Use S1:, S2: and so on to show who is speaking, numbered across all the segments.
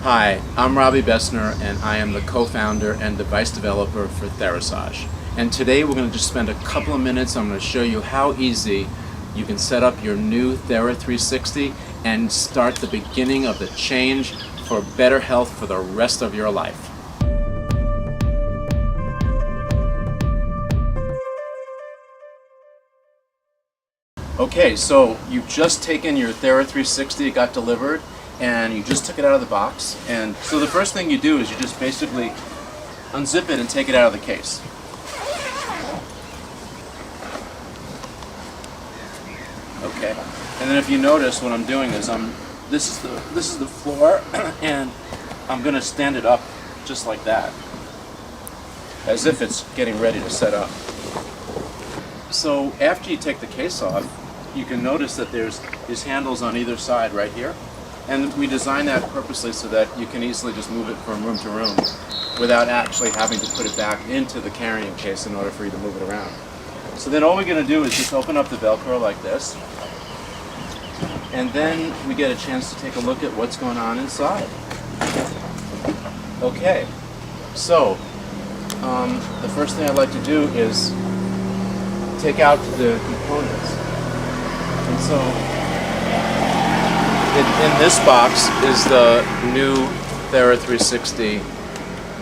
S1: Hi, I'm Robbie Bessner, and I am the co-founder and device developer for Therasage. And today we're going to just spend a couple of minutes. I'm going to show you how easy you can set up your new Thera360 and start the beginning of the change for better health for the rest of your life. Okay, so you've just taken your Thera360, it got delivered, and you just took it out of the box. And so the first thing you do is you just basically unzip it and take it out of the case. Okay, and then if you notice what I'm doing is this is the floor, and I'm going to stand it up just like that, as if it's getting ready to set up. So after you take the case off, you can notice that there's these handles on either side right here. And we designed that purposely so that you can easily just move it from room to room without actually having to put it back into the carrying case in order for you to move it around. So then all we're going to do is just open up the Velcro like this. And then we get a chance to take a look at what's going on inside. Okay, so the first thing I'd like to do is take out the components. And so in this box is the new Thera360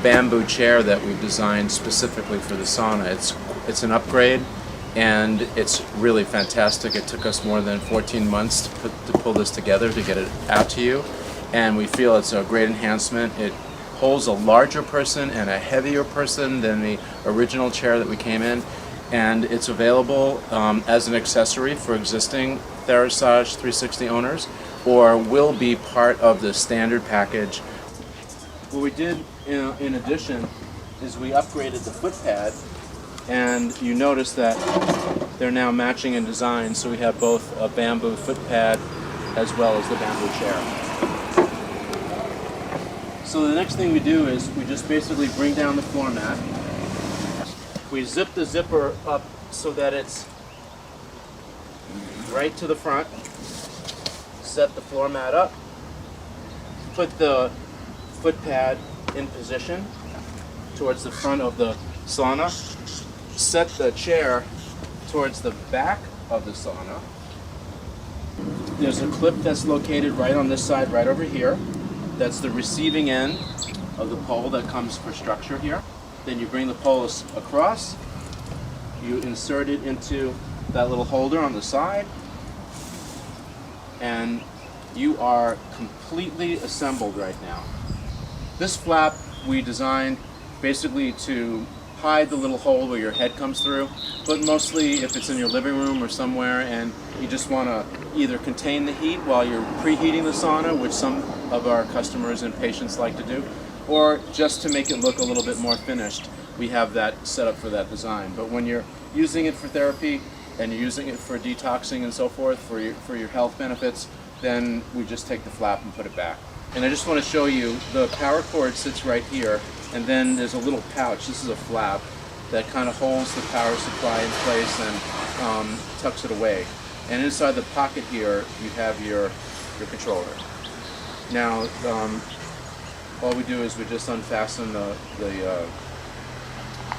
S1: bamboo chair that we've designed specifically for the sauna. It's an upgrade, and it's really fantastic. It took us more than 14 months to pull this together to get it out to you, and we feel it's a great enhancement. It holds a larger person and a heavier person than the original chair that we came in, and it's available as an accessory for existing Therasage 360 owners, or will be part of the standard package. What we did in addition is we upgraded the foot pad, and you notice that they're now matching in design, so we have both a bamboo foot pad as well as the bamboo chair. So the next thing we do is we just basically bring down the floor mat. We zip the zipper up so that it's right to the front. Set the floor mat up. Put the foot pad in position towards the front of the sauna. Set the chair towards the back of the sauna. There's a clip that's located right on this side, right over here. That's the receiving end of the pole that comes for structure here. Then you bring the pole across, you insert it into that little holder on the side, and you are completely assembled right now. This flap we designed basically to hide the little hole where your head comes through, but mostly if it's in your living room or somewhere and you just want to either contain the heat while you're preheating the sauna, which some of our customers and patients like to do, or just to make it look a little bit more finished, we have that set up for that design. But when you're using it for therapy and you're using it for detoxing and so forth, for your health benefits, then we just take the flap and put it back. And I just want to show you, the power cord sits right here, and then there's a little pouch. This is a flap that kind of holds the power supply in place and tucks it away. And inside the pocket here, you have your controller. Now, all we do is we just unfasten the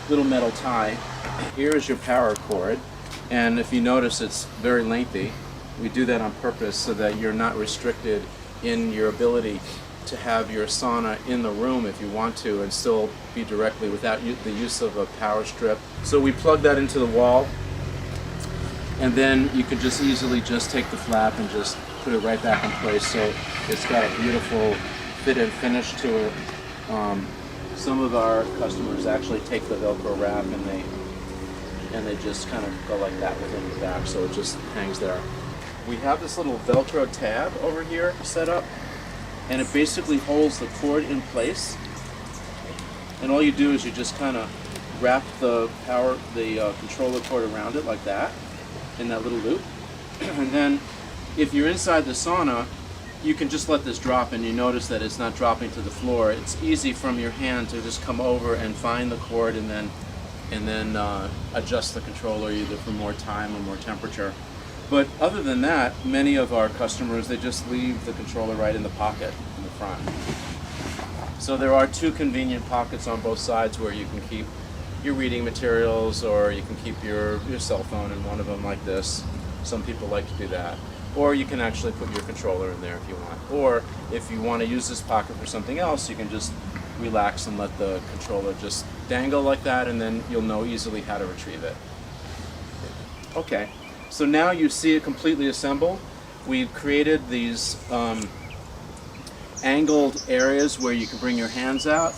S1: little metal tie. Here is your power cord, and if you notice, it's very lengthy. We do that on purpose so that you're not restricted in your ability to have your sauna in the room if you want to, and still be directly without the use of a power strip. So we plug that into the wall, and then you could just easily just take the flap and just put it right back in place. So it's got a beautiful fit and finish to it. Some of our customers actually take the Velcro wrap and they just kind of go like that within the back, so it just hangs there. We have this little Velcro tab over here set up, and it basically holds the cord in place. And all you do is you just kind of wrap the controller cord around it like that, in that little loop. And then if you're inside the sauna, you can just let this drop, and you notice that it's not dropping to the floor. It's easy from your hand to just come over and find the cord and then adjust the controller either for more time or more temperature. But other than that, many of our customers, they just leave the controller right in the pocket in the front. So there are two convenient pockets on both sides where you can keep your reading materials, or you can keep your cell phone in one of them like this. Some people like to do that. Or you can actually put your controller in there if you want. Or if you want to use this pocket for something else, you can just relax and let the controller just dangle like that, and then you'll know easily how to retrieve it. Okay, so now you see it completely assembled. We've created these angled areas where you can bring your hands out.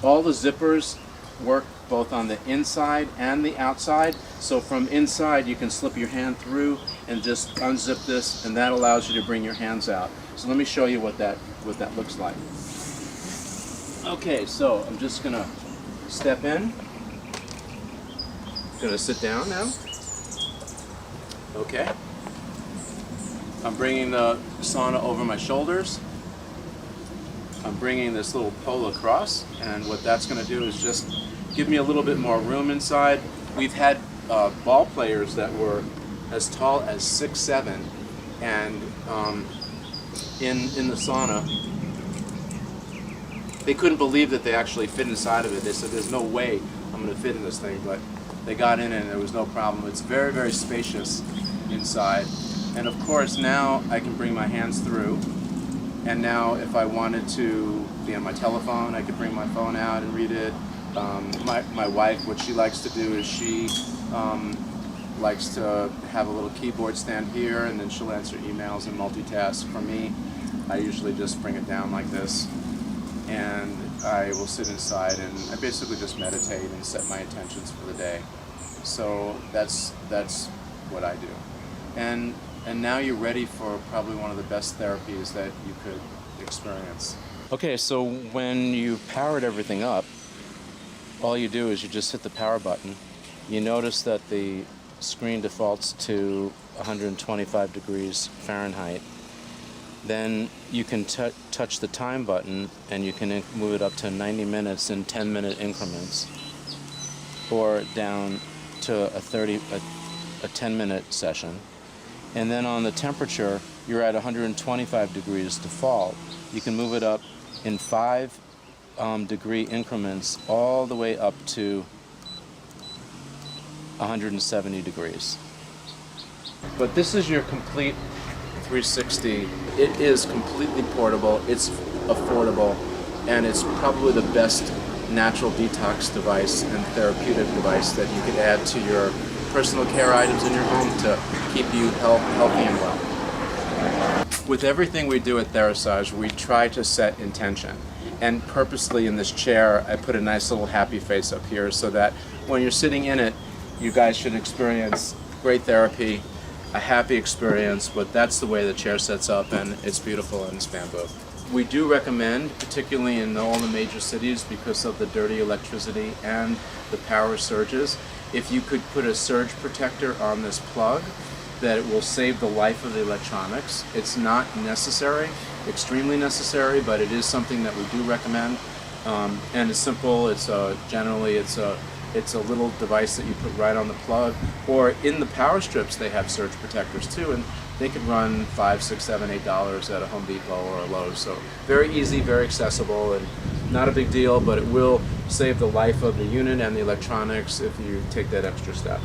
S1: All the zippers work both on the inside and the outside. So from inside you can slip your hand through and just unzip this, and that allows you to bring your hands out. So let me show you what that looks like. Okay, so I'm just gonna step in. Gonna sit down now. Okay. I'm bringing the sauna over my shoulders. I'm bringing this little pole across, and what that's going to do is just give me a little bit more room inside. We've had ball players that were as tall as 6'7", and in the sauna, they couldn't believe that they actually fit inside of it. They said, "There's no way I'm going to fit in this thing," but they got in and there was no problem. It's very, very spacious inside, and of course now I can bring my hands through. And now if I wanted to be on my telephone, I could bring my phone out and read it. My wife, what she likes to do is she likes to have a little keyboard stand here, and then she'll answer emails and multitask. For me, I usually just bring it down like this, and I will sit inside and I basically just meditate and set my intentions for the day. So that's what I do. And now you're ready for probably one of the best therapies that you could experience. Okay, so when you powered everything up, all you do is you just hit the power button. You notice that the screen defaults to 125 degrees Fahrenheit. Then you can touch the time button, and you can move it up to 90 minutes in 10-minute increments, or down to a 10-minute session. And then on the temperature, you're at 125 degrees default. You can move it up in 5 degree increments all the way up to 170 degrees. But this is your complete 360. It is completely portable, it's affordable, and it's probably the best natural detox device and therapeutic device that you could add to your personal care items in your home to keep you healthy and well. With everything we do at Therasage, we try to set intention. And purposely in this chair, I put a nice little happy face up here so that when you're sitting in it, you guys should experience great therapy, a happy experience, but that's the way the chair sets up, and it's beautiful and it's bamboo. We do recommend, particularly in all the major cities because of the dirty electricity and the power surges, if you could put a surge protector on this plug, that it will save the life of the electronics. It's not necessary, extremely necessary, but it is something that we do recommend. And it's simple. It's generally it's a little device that you put right on the plug, or in the power strips they have surge protectors too, and they could run $5, $6, $7, $8 at a Home Depot or a Lowe's. So very easy, very accessible, and not a big deal, but it will save the life of the unit and the electronics if you take that extra step.